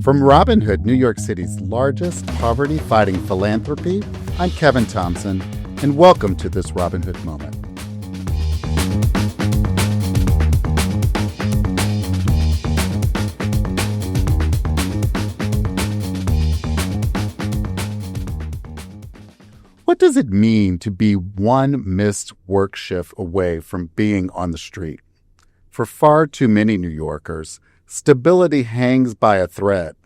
From Robin Hood, New York City's largest poverty-fighting philanthropy, I'm Kevin Thompson, and welcome to this Robin Hood Moment. What does it mean to be one missed work shift away from being on the street? For far too many New Yorkers, stability hangs by a thread.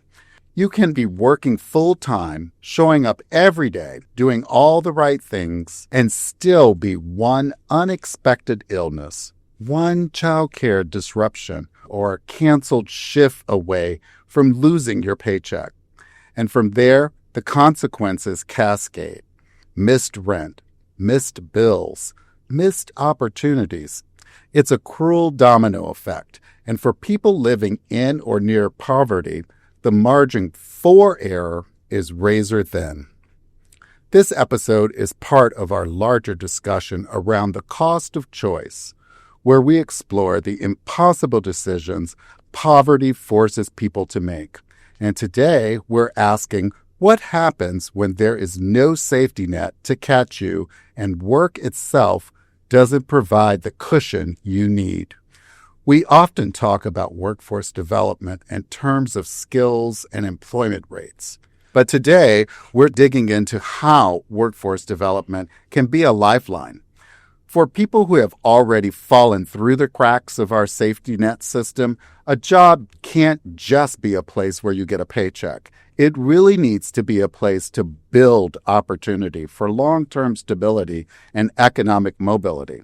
You can be working full-time, showing up every day, doing all the right things, and still be one unexpected illness, one childcare disruption, or a canceled shift away from losing your paycheck. And from there, the consequences cascade. Missed rent, missed bills, missed opportunities. It's a cruel domino effect, and for people living in or near poverty, the margin for error is razor thin. This episode is part of our larger discussion around the cost of choice, where we explore the impossible decisions poverty forces people to make. And today, we're asking, what happens when there is no safety net to catch you and work itself doesn't provide the cushion you need? We often talk about workforce development in terms of skills and employment rates. But today, we're digging into how workforce development can be a lifeline. For people who have already fallen through the cracks of our safety net system, a job can't just be a place where you get a paycheck. It really needs to be a place to build opportunity for long-term stability and economic mobility.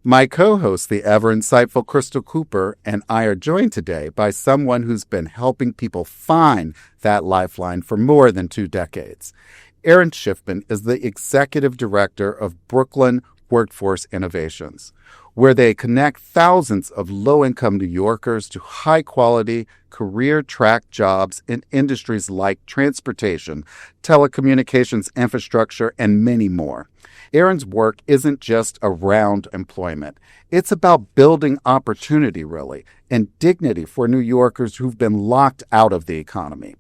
My co-host, the ever insightful Crystal Cooper, and I are joined today by someone who's been helping people find that lifeline for more than 2 decades. Aaron Shiffman is the executive director of Brooklyn Workforce Innovations, where they connect thousands of low-income New Yorkers to high-quality, career-track jobs in industries like transportation, telecommunications infrastructure, and many more. Aaron's work isn't just around employment. It's about building opportunity, really, and dignity for New Yorkers who've been locked out of the economy.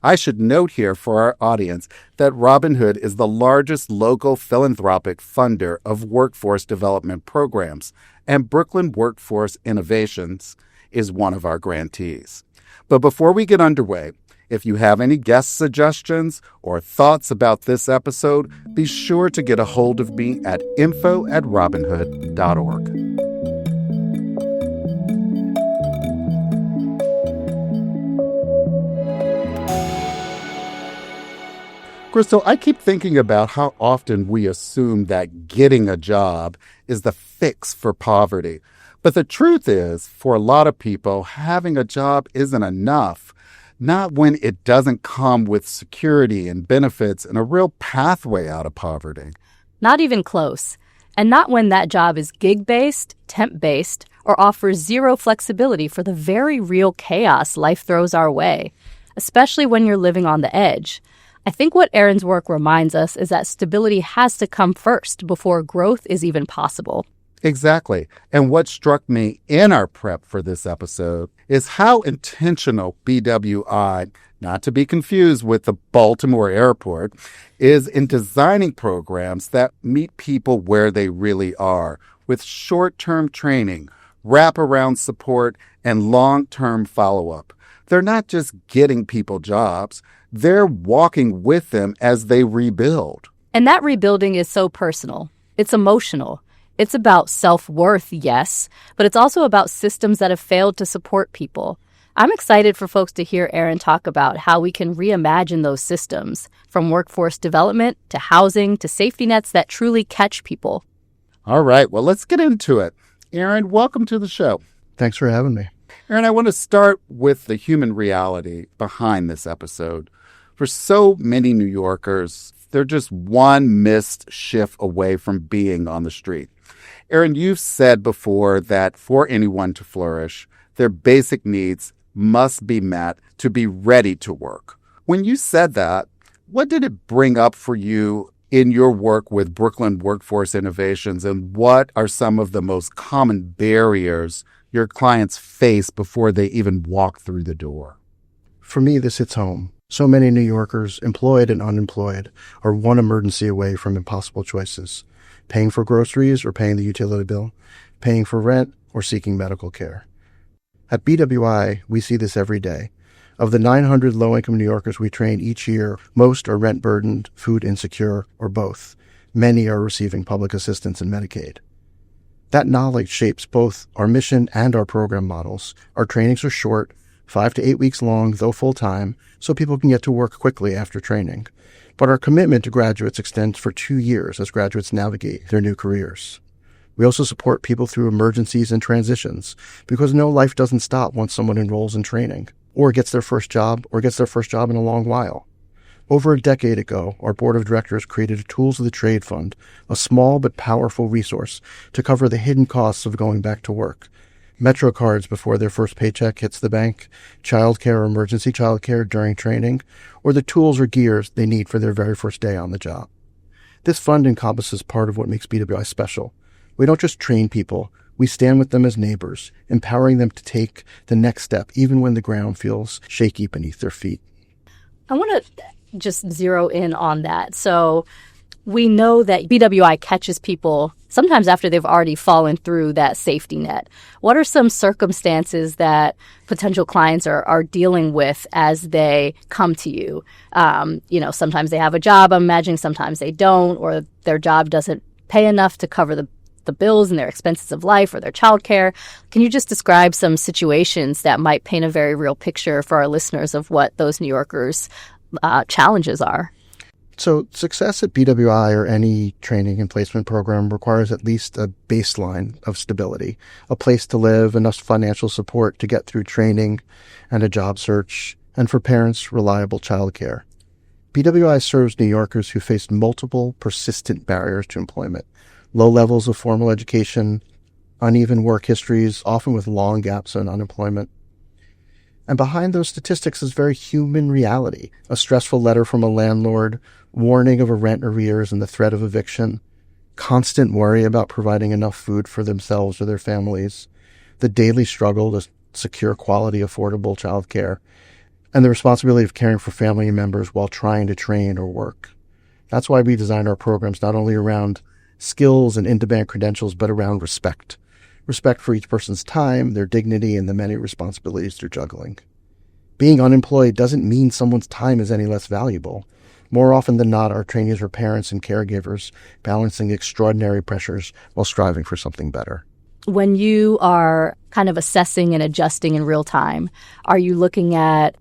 I should note here for our audience that Robin Hood is the largest local philanthropic funder of workforce development programs, and Brooklyn Workforce Innovations is one of our grantees. But before we get underway, if you have any guest suggestions or thoughts about this episode, be sure to get a hold of me at info@robinhood.org. Crystal, I keep thinking about how often we assume that getting a job is the fix for poverty. But the truth is, for a lot of people, having a job isn't enough, not when it doesn't come with security and benefits and a real pathway out of poverty. Not even close. And not when that job is gig-based, temp-based, or offers zero flexibility for the very real chaos life throws our way, especially when you're living on the edge. I think what Aaron's work reminds us is that stability has to come first before growth is even possible. Exactly. And what struck me in our prep for this episode is how intentional BWI, not to be confused with the Baltimore airport, is in designing programs that meet people where they really are, with short-term training, wraparound support, and long-term follow-up. They're not just getting people jobs, they're walking with them as they rebuild. And that rebuilding is so personal. It's emotional. It's about self-worth, yes, but it's also about systems that have failed to support people. I'm excited for folks to hear Aaron talk about how we can reimagine those systems, from workforce development to housing to safety nets that truly catch people. All right, well, let's get into it. Aaron, welcome to the show. Thanks for having me. Aaron, I want to start with the human reality behind this episode. For so many New Yorkers, they're just one missed shift away from being on the street. Aaron, you've said before that for anyone to flourish, their basic needs must be met to be ready to work. When you said that, what did it bring up for you in your work with Brooklyn Workforce Innovations, and what are some of the most common barriers your clients face before they even walk through the door? For me, this hits home. So many New Yorkers, employed and unemployed, are one emergency away from impossible choices: paying for groceries or paying the utility bill, paying for rent or seeking medical care. At BWI, we see this every day. Of the 900 low-income New Yorkers we train each year, most are rent-burdened, food insecure, or both. Many are receiving public assistance and Medicaid. That knowledge shapes both our mission and our program models. Our trainings are short, 5 to 8 weeks long, though full-time, so people can get to work quickly after training. But our commitment to graduates extends for 2 years as graduates navigate their new careers. We also support people through emergencies and transitions, because no, life doesn't stop once someone enrolls in training, or gets their first job in a long while. Over a decade ago, our board of directors created a Tools of the Trade Fund, a small but powerful resource to cover the hidden costs of going back to work. Metro cards before their first paycheck hits the bank, childcare or emergency childcare during training, or the tools or gears they need for their very first day on the job. This fund encompasses part of what makes BWI special. We don't just train people, we stand with them as neighbors, empowering them to take the next step, even when the ground feels shaky beneath their feet. I want to just zero in on that. So we know that BWI catches people sometimes after they've already fallen through that safety net. What are some circumstances that potential clients are dealing with as they come to you? Sometimes they have a job, I'm imagining, sometimes they don't, or their job doesn't pay enough to cover the bills and their expenses of life or their childcare. Can you just describe some situations that might paint a very real picture for our listeners of what those New Yorkers' challenges are? So success at BWI or any training and placement program requires at least a baseline of stability, a place to live, enough financial support to get through training and a job search, and for parents, reliable childcare. BWI serves New Yorkers who face multiple persistent barriers to employment: low levels of formal education, uneven work histories, often with long gaps in unemployment. And behind those statistics is very human reality: a stressful letter from a landlord, warning of a rent arrears and the threat of eviction, constant worry about providing enough food for themselves or their families, the daily struggle to secure quality, affordable childcare, and the responsibility of caring for family members while trying to train or work. That's why we design our programs not only around skills and in-demand credentials, but around respect. Respect for each person's time, their dignity, and the many responsibilities they're juggling. Being unemployed doesn't mean someone's time is any less valuable. More often than not, our trainees are parents and caregivers balancing extraordinary pressures while striving for something better. When you are kind of assessing and adjusting in real time, are you looking at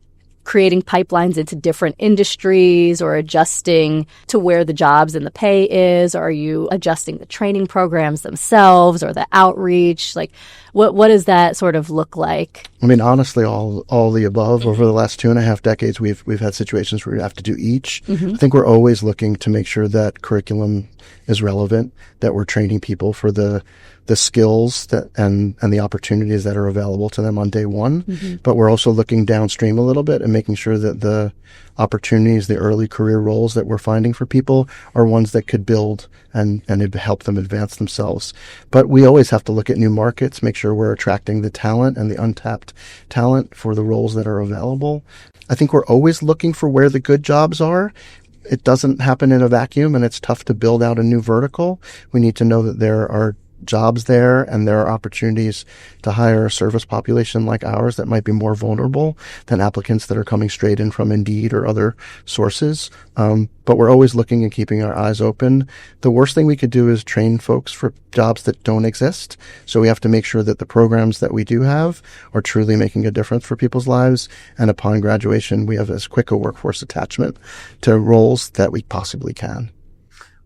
creating pipelines into different industries or adjusting to where the jobs and the pay is? Or are you adjusting the training programs themselves or the outreach? Like, what does that sort of look like? I mean, honestly, all the above. Over the last 2.5 decades, we've had situations where we have to do each. Mm-hmm. I think we're always looking to make sure that curriculum is relevant, that we're training people for the skills that and the opportunities that are available to them on day one. Mm-hmm. But we're also looking downstream a little bit and making sure that the opportunities, the early career roles that we're finding for people are ones that could build and help them advance themselves. But we always have to look at new markets, make sure we're attracting the talent and the untapped talent for the roles that are available. I think we're always looking for where the good jobs are. It doesn't happen in a vacuum, and it's tough to build out a new vertical. We need to know that there are jobs there and there are opportunities to hire a service population like ours that might be more vulnerable than applicants that are coming straight in from Indeed or other sources. But we're always looking and keeping our eyes open. The worst thing we could do is train folks for jobs that don't exist. So we have to make sure that the programs that we do have are truly making a difference for people's lives. And upon graduation, we have as quick a workforce attachment to roles that we possibly can.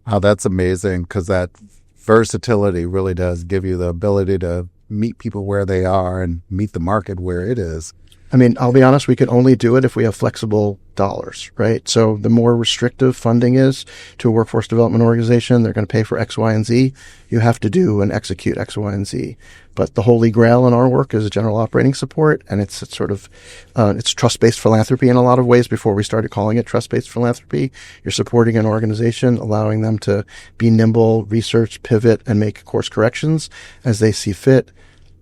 Wow, that's amazing, because that versatility really does give you the ability to meet people where they are and meet the market where it is. I mean, I'll be honest, we could only do it if we have flexible dollars, right? So the more restrictive funding is to a workforce development organization, they're going to pay for X, Y, and Z. You have to do and execute X, Y, and Z. But the holy grail in our work is general operating support, and it's sort of it's trust-based philanthropy in a lot of ways. Before we started calling it trust-based philanthropy, you're supporting an organization, allowing them to be nimble, research, pivot, and make course corrections as they see fit,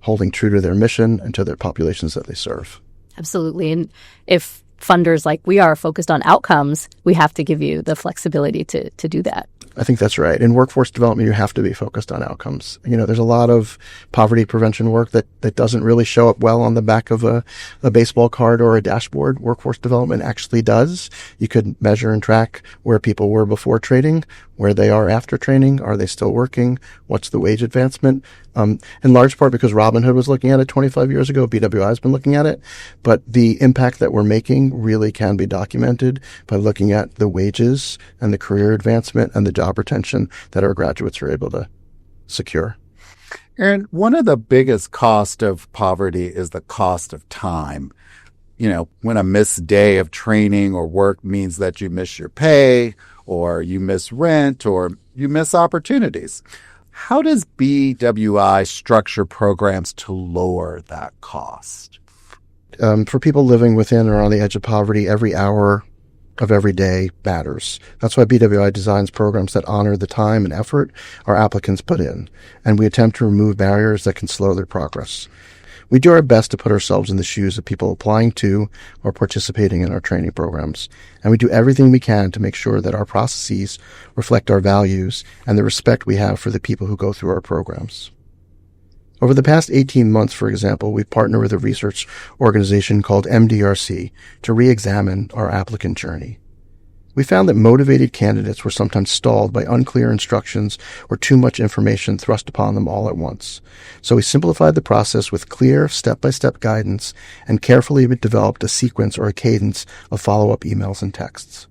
holding true to their mission and to their populations that they serve. Absolutely. And if funders like we are focused on outcomes, we have to give you the flexibility to do that. I think that's right. In workforce development, you have to be focused on outcomes. There's a lot of poverty prevention work that doesn't really show up well on the back of a baseball card or a dashboard. Workforce development actually does. You could measure and track where people were before training, where they are after training. Are they still working? What's the wage advancement? In large part because Robinhood was looking at it 25 years ago. BWI has been looking at it. But the impact that we're making really can be documented by looking at the wages and the career advancement and the job retention that our graduates are able to secure. Aaron, one of the biggest costs of poverty is the cost of time. When a missed day of training or work means that you miss your pay, or you miss rent, or you miss opportunities. How does BWI structure programs to lower that cost? For people living within or on the edge of poverty, every hour of every day matters. That's why BWI designs programs that honor the time and effort our applicants put in, and we attempt to remove barriers that can slow their progress. We do our best to put ourselves in the shoes of people applying to or participating in our training programs, and we do everything we can to make sure that our processes reflect our values and the respect we have for the people who go through our programs. Over the past 18 months, for example, we've partnered with a research organization called MDRC to re-examine our applicant journey. We found that motivated candidates were sometimes stalled by unclear instructions or too much information thrust upon them all at once. So we simplified the process with clear, step-by-step guidance and carefully developed a sequence or a cadence of follow-up emails and texts.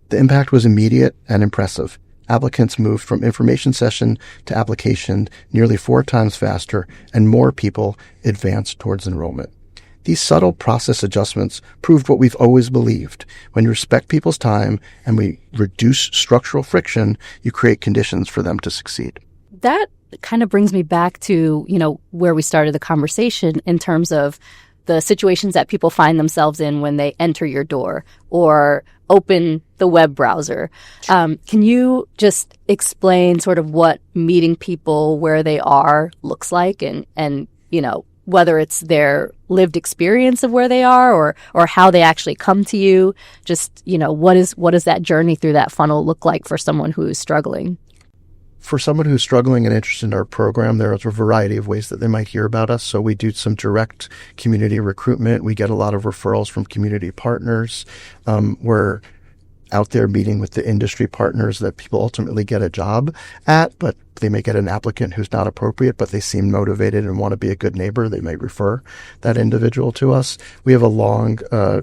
The impact was immediate and impressive. Applicants moved from information session to application nearly 4 times faster, and more people advanced towards enrollment. These subtle process adjustments proved what we've always believed. When you respect people's time and we reduce structural friction, you create conditions for them to succeed. That kind of brings me back to, where we started the conversation in terms of the situations that people find themselves in when they enter your door or open the web browser. Can you just explain sort of what meeting people where they are looks like and whether it's their lived experience of where they are or how they actually come to you? Just, what does that journey through that funnel look like for someone who is struggling? For someone who's struggling and interested in our program, there is a variety of ways that they might hear about us. So we do some direct community recruitment. We get a lot of referrals from community partners. We're out there meeting with the industry partners that people ultimately get a job at, but they may get an applicant who's not appropriate, but they seem motivated and want to be a good neighbor. They may refer that individual to us. We have a long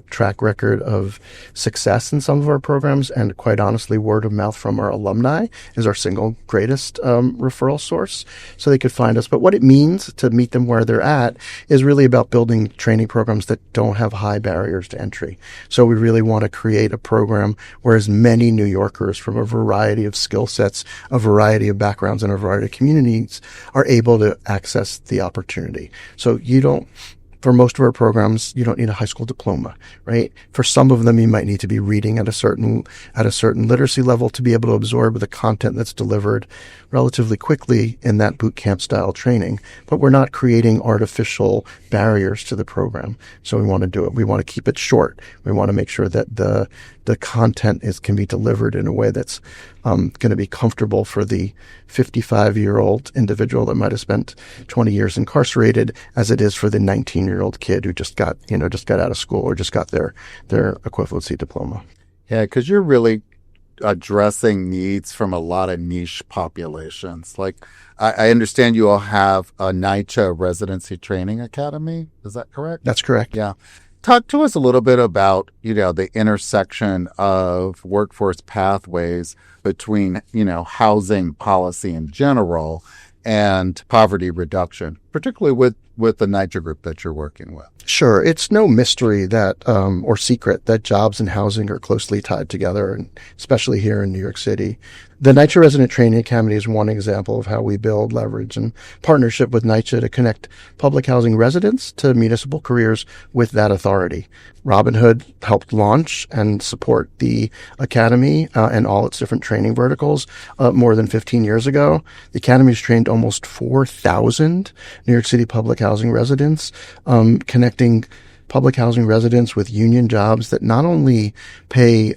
track record of success in some of our programs, and quite honestly, word of mouth from our alumni is our single greatest referral source, so they could find us. But what it means to meet them where they're at is really about building training programs that don't have high barriers to entry. So we really want to create a program where as many New Yorkers from a variety of skill sets, a variety of backgrounds, and a variety of communities are able to access the opportunity. So for most of our programs, you don't need a high school diploma, right? For some of them, you might need to be reading at a certain literacy level to be able to absorb the content that's delivered relatively quickly in that boot camp style training. But we're not creating artificial barriers to the program. So we want to do it. We want to keep it short. We want to make sure that the content can be delivered in a way that's going to be comfortable for the 55-year-old individual that might have spent 20 years incarcerated, as it is for the 19-year-old kid who just got out of school or just got their equivalency diploma. Yeah, because you're really addressing needs from a lot of niche populations. Like, I understand you all have a NYCHA residency training academy. Is that correct? That's correct. Yeah. Talk to us a little bit about, the intersection of workforce pathways between, housing policy in general and poverty reduction, particularly with the NYCHA group that you're working with. Sure. It's no mystery that, or secret that jobs and housing are closely tied together, and especially here in New York City. The NYCHA Resident Training Academy is one example of how we build leverage and partnership with NYCHA to connect public housing residents to municipal careers with that authority. Robinhood helped launch and support the academy and all its different training verticals more than 15 years ago. The academy's trained almost 4,000 New York City public housing residents, connecting public housing residents with union jobs that not only pay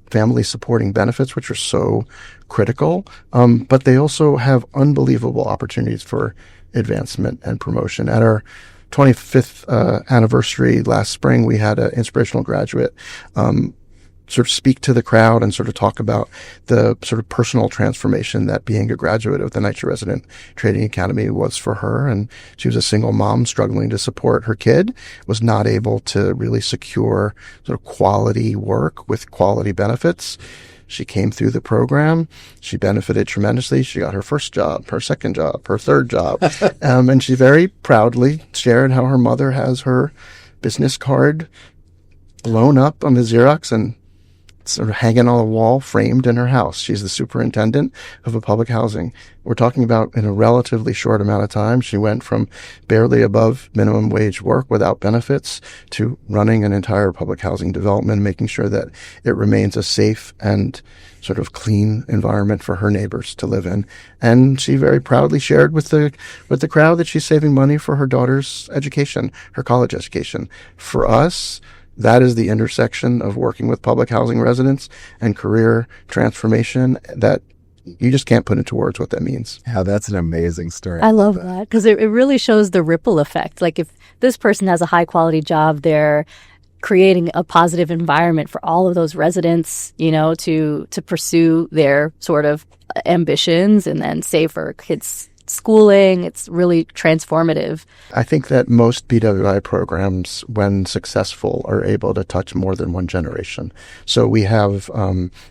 family supporting benefits, which are so critical, but they also have unbelievable opportunities for advancement and promotion. At our 25th anniversary last spring, we had an inspirational graduate sort of speak to the crowd and sort of talk about the sort of personal transformation that being a graduate of the NYCHA Resident Training Academy was for her. And she was a single mom struggling to support her kid, was not able to really secure sort of quality work with quality benefits. She came through the program. She benefited tremendously. She got her first job, her second job, her third job. And she very proudly shared how her mother has her business card blown up on the Xerox and sort of hanging on a wall, framed in her house. She's the superintendent of a public housing. We're talking about in a relatively short amount of time, she went from barely above minimum wage work without benefits to running an entire public housing development, making sure that it remains a safe and sort of clean environment for her neighbors to live in. And she very proudly shared with the crowd that she's saving money for her daughter's education, her college education. For us, that is the intersection of working with public housing residents and career transformation that you just can't put into words what that means. Yeah, that's an amazing story. I love that because it really shows the ripple effect. Like if this person has a high quality job, they're creating a positive environment for all of those residents, to pursue their sort of ambitions and then save for kids' schooling. It's really transformative. I think that most BWI programs, when successful, are able to touch more than one generation. So we have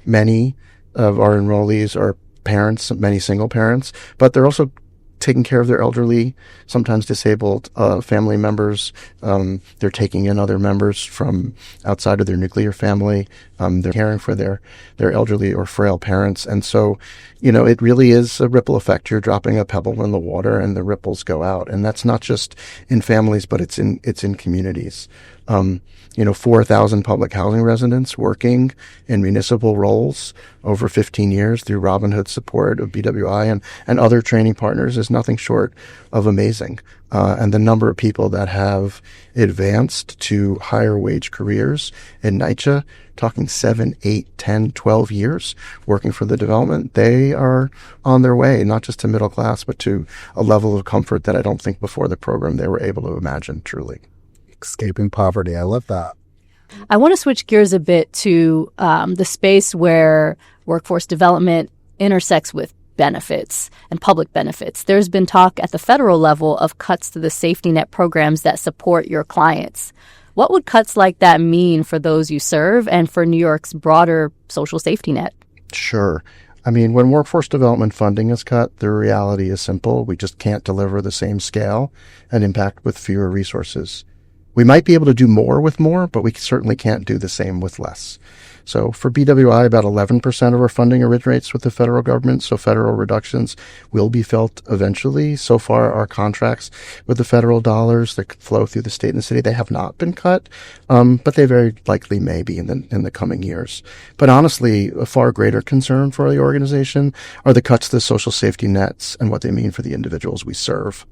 many of our enrollees are parents, many single parents, but they're also taking care of their elderly, sometimes disabled family members. They're taking in other members from outside of their nuclear family. They're caring for their elderly or frail parents. And so, it really is a ripple effect. You're dropping a pebble in the water and the ripples go out. And that's not just in families, but it's in communities. 4,000 public housing residents working in municipal roles over 15 years through Robin Hood's support of BWI and other training partners is nothing short of amazing. And the number of people that have advanced to higher wage careers in NYCHA, talking 7, 8, 10, 12 years working for the development, they are on their way, not just to middle class, but to a level of comfort that I don't think before the program they were able to imagine truly. Escaping poverty. I love that. I want to switch gears a bit to the space where workforce development intersects with benefits and public benefits. There's been talk at the federal level of cuts to the safety net programs that support your clients. What would cuts like that mean for those you serve and for New York's broader social safety net? Sure. I mean, when workforce development funding is cut, the reality is simple. We just can't deliver the same scale and impact with fewer resources. We might be able to do more with more, but we certainly can't do the same with less. So for BWI, about 11% of our funding originates with the federal government, so federal reductions will be felt eventually. So far, our contracts with the federal dollars that flow through the state and the city, they have not been cut, but they very likely may be in the coming years. But honestly, a far greater concern for the organization are the cuts to the social safety nets and what they mean for the individuals we serve.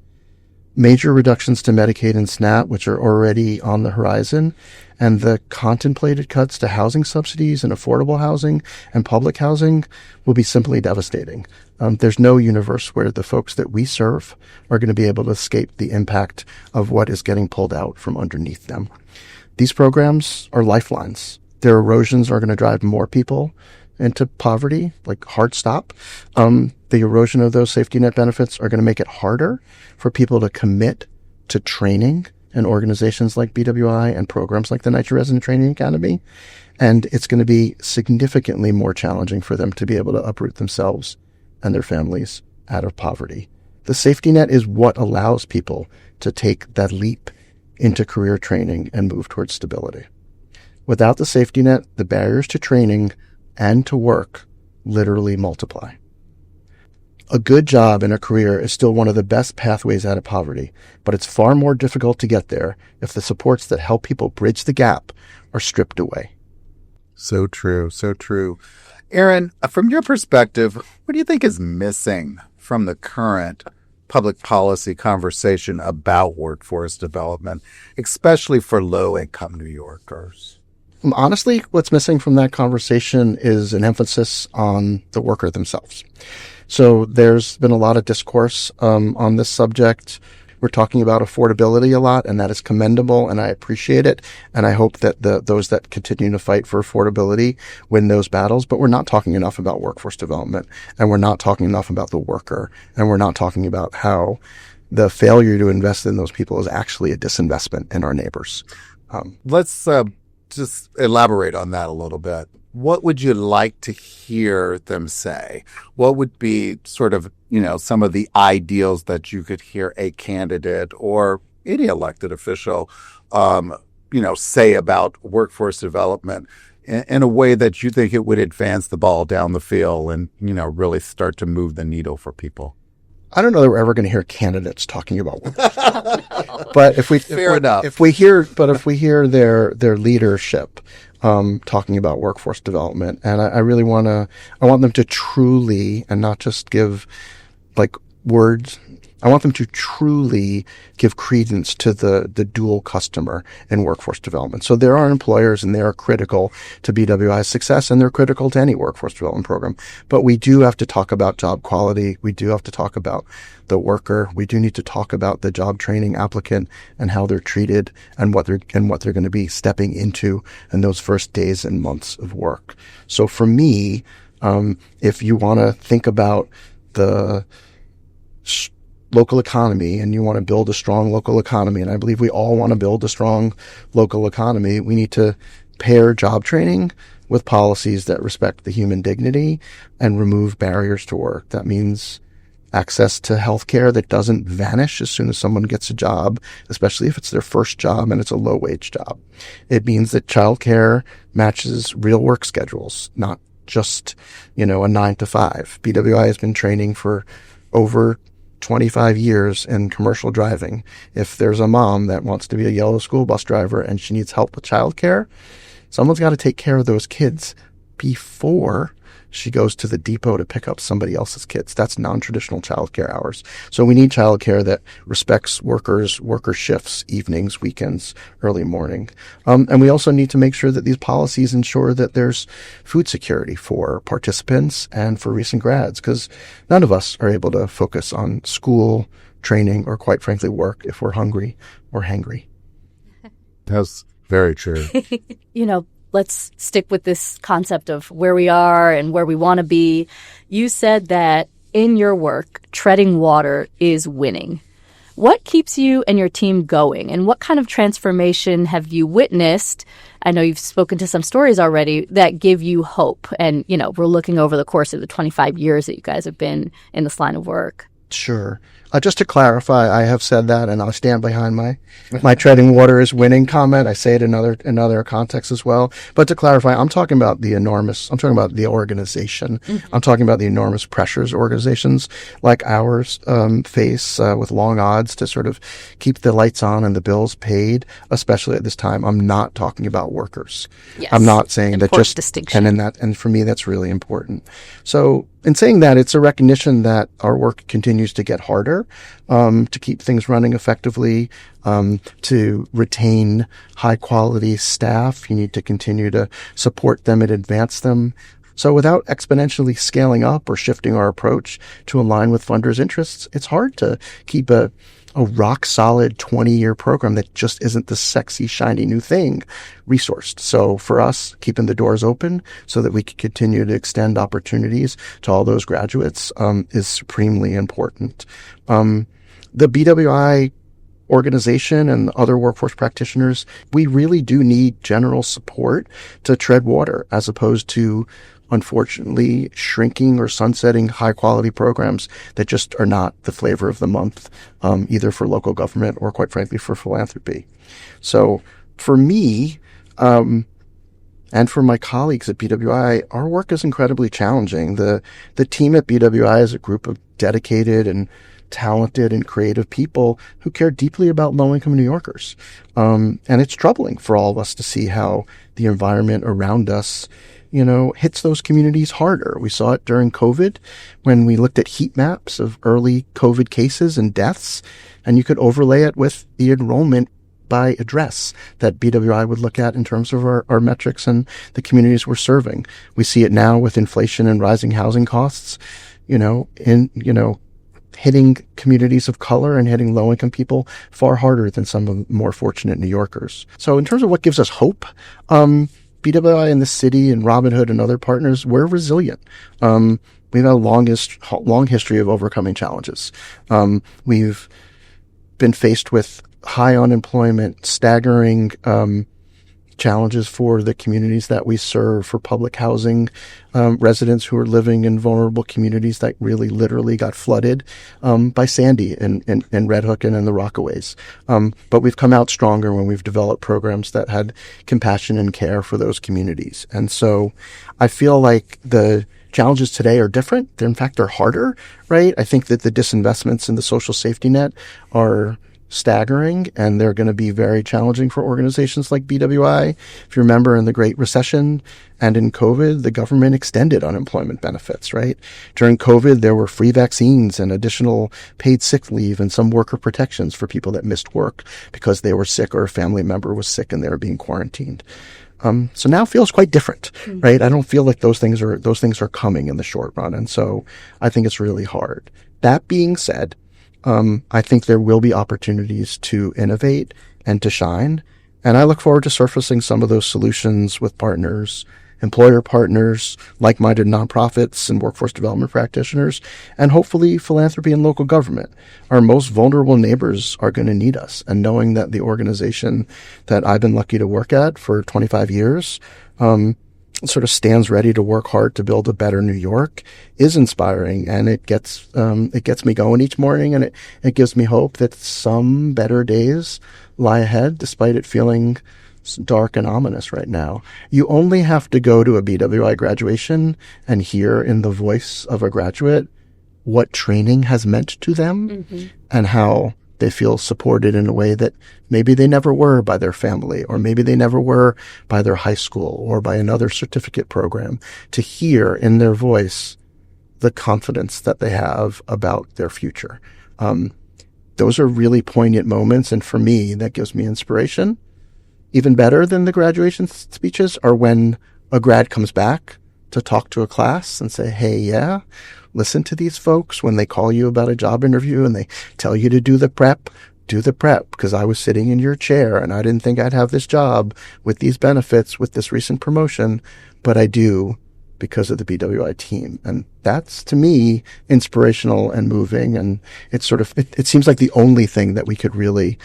Major reductions to Medicaid and SNAP, which are already on the horizon, and the contemplated cuts to housing subsidies and affordable housing and public housing will be simply devastating. There's no universe where the folks that we serve are going to be able to escape the impact of what is getting pulled out from underneath them. These programs are lifelines. Their erosions are going to drive more people into poverty, like hard stop. The erosion of those safety net benefits are going to make it harder for people to commit to training in organizations like BWI and programs like the NYCHA Resident Training Academy. And it's going to be significantly more challenging for them to be able to uproot themselves and their families out of poverty. The safety net is what allows people to take that leap into career training and move towards stability. Without the safety net, the barriers to training and to work literally multiply. A good job and a career is still one of the best pathways out of poverty, but it's far more difficult to get there if the supports that help people bridge the gap are stripped away. So true, so true. Aaron, from your perspective, what do you think is missing from the current public policy conversation about workforce development, especially for low-income New Yorkers? Honestly, what's missing from that conversation is an emphasis on the worker themselves. So there's been a lot of discourse on this subject. We're talking about affordability a lot, and that is commendable, and I appreciate it. And I hope that those that continue to fight for affordability win those battles. But we're not talking enough about workforce development, and we're not talking enough about the worker, and we're not talking about how the failure to invest in those people is actually a disinvestment in our neighbors. Let's just elaborate on that a little bit. What would you like to hear them say? What would be sort of, some of the ideals that you could hear a candidate or any elected official, say about workforce development in a way that you think it would advance the ball down the field and, really start to move the needle for people? I don't know that we're ever going to hear candidates talking about workforce development. But if we hear their leadership talking about workforce development, and I really I want them to truly, and not just give like words, I want them to truly give credence to the dual customer in workforce development. So there are employers, and they are critical to BWI's success, and they're critical to any workforce development program. But we do have to talk about job quality. We do have to talk about the worker. We do need to talk about the job training applicant and how they're treated and what they're going to be stepping into in those first days and months of work. So for me, if you want to think about the local economy and you want to build a strong local economy, and I believe we all want to build a strong local economy, we need to pair job training with policies that respect the human dignity and remove barriers to work. That means access to healthcare that doesn't vanish as soon as someone gets a job, especially if it's their first job and it's a low-wage job. It means that childcare matches real work schedules, not just, a 9 to 5. BWI has been training for over 25 years in commercial driving. If there's a mom that wants to be a yellow school bus driver and she needs help with childcare, someone's got to take care of those kids before she goes to the depot to pick up somebody else's kids. That's non-traditional childcare hours. So we need childcare that respects worker shifts, evenings, weekends, early morning. And we also need to make sure that these policies ensure that there's food security for participants and for recent grads, because none of us are able to focus on school, training, or quite frankly, work if we're hungry or hangry. That's very true. Let's stick with this concept of where we are and where we want to be. You said that in your work, treading water is winning. What keeps you and your team going, and what kind of transformation have you witnessed? I know you've spoken to some stories already that give you hope. And, we're looking over the course of the 25 years that you guys have been in this line of work. Sure. Just to clarify, I have said that, and I'll stand behind my treading water is winning comment. I say it in other contexts as well. But to clarify, I'm talking about the organization. Mm-hmm. I'm talking about the enormous pressures organizations like ours face with long odds to sort of keep the lights on and the bills paid, especially at this time. I'm not talking about workers. Yes. I'm not saying important that just distinction. And for me, that's really important. So in saying that, it's a recognition that our work continues to get harder to keep things running effectively, to retain high quality staff. You need to continue to support them and advance them. So without exponentially scaling up or shifting our approach to align with funders' interests, it's hard to keep a rock solid 20-year program that just isn't the sexy, shiny new thing resourced. So for us, keeping the doors open so that we can continue to extend opportunities to all those graduates is supremely important. The BWI organization and other workforce practitioners, we really do need general support to tread water as opposed to, unfortunately, shrinking or sunsetting high-quality programs that just are not the flavor of the month, either for local government or, quite frankly, for philanthropy. So for me, and for my colleagues at BWI, our work is incredibly challenging. The team at BWI is a group of dedicated and talented and creative people who care deeply about low-income New Yorkers. And it's troubling for all of us to see how the environment around us hits those communities harder. We saw it during COVID when we looked at heat maps of early COVID cases and deaths, and you could overlay it with the enrollment by address that BWI would look at in terms of our metrics and the communities we're serving. We see it now with inflation and rising housing costs, hitting communities of color and hitting low-income people far harder than some of the more fortunate New Yorkers. So in terms of what gives us hope, BWI in the city and Robin Hood and other partners, we're resilient. We've had a long history of overcoming challenges. We've been faced with high unemployment, staggering challenges for the communities that we serve, for public housing residents who are living in vulnerable communities that really literally got flooded by Sandy and Red Hook and in the Rockaways. But we've come out stronger when we've developed programs that had compassion and care for those communities. And so I feel like the challenges today are different. In fact, they're harder, right? I think that the disinvestments in the social safety net are staggering, and they're going to be very challenging for organizations like BWI. If you remember, in the Great Recession and in COVID, the government extended unemployment benefits, right? During COVID, there were free vaccines and additional paid sick leave and some worker protections for people that missed work because they were sick or a family member was sick and they were being quarantined. So now it feels quite different, right? I don't feel like those things are coming in the short run. And so I think it's really hard. That being said, I think there will be opportunities to innovate and to shine. And I look forward to surfacing some of those solutions with partners, employer partners, like-minded nonprofits and workforce development practitioners, and hopefully philanthropy and local government. Our most vulnerable neighbors are going to need us. And knowing that the organization that I've been lucky to work at for 25 years, sort of stands ready to work hard to build a better New York is inspiring, and it gets me going each morning, and it gives me hope that some better days lie ahead, despite it feeling dark and ominous right now. You only have to go to a BWI graduation and hear in the voice of a graduate what training has meant to them and how they feel supported in a way that maybe they never were by their family, or maybe they never were by their high school or by another certificate program, to hear in their voice the confidence that they have about their future. Those are really poignant moments. And for me, that gives me inspiration. Even better than the graduation speeches are when a grad comes back to talk to a class and say, hey, yeah, listen to these folks when they call you about a job interview and they tell you to do the prep because I was sitting in your chair and I didn't think I'd have this job with these benefits, with this recent promotion, but I do because of the BWI team. And that's, to me, inspirational and moving. And it's sort of, it seems like the only thing that we could really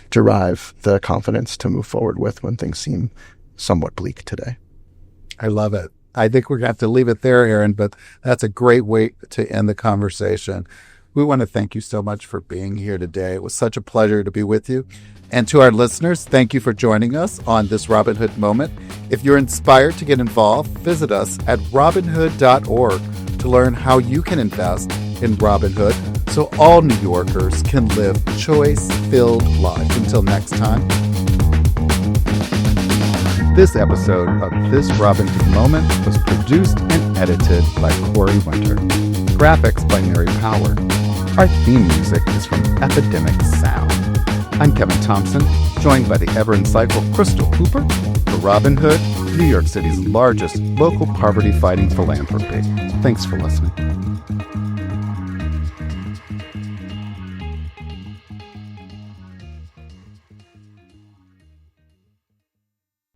derive the confidence to move forward with when things seem somewhat bleak today. I love it. I think we're going to have to leave it there, Aaron, but that's a great way to end the conversation. We want to thank you so much for being here today. It was such a pleasure to be with you. And to our listeners, thank you for joining us on this Robin Hood moment. If you're inspired to get involved, visit us at robinhood.org to learn how you can invest in Robin Hood so all New Yorkers can live choice-filled lives. Until next time. This episode of This Robin Hood Moment was produced and edited by Corey Winter. Graphics by Mary Power. Our theme music is from Epidemic Sound. I'm Kevin Thompson, joined by the ever-insightful Crystal Cooper for Robin Hood, New York City's largest local poverty-fighting philanthropy. Thanks for listening.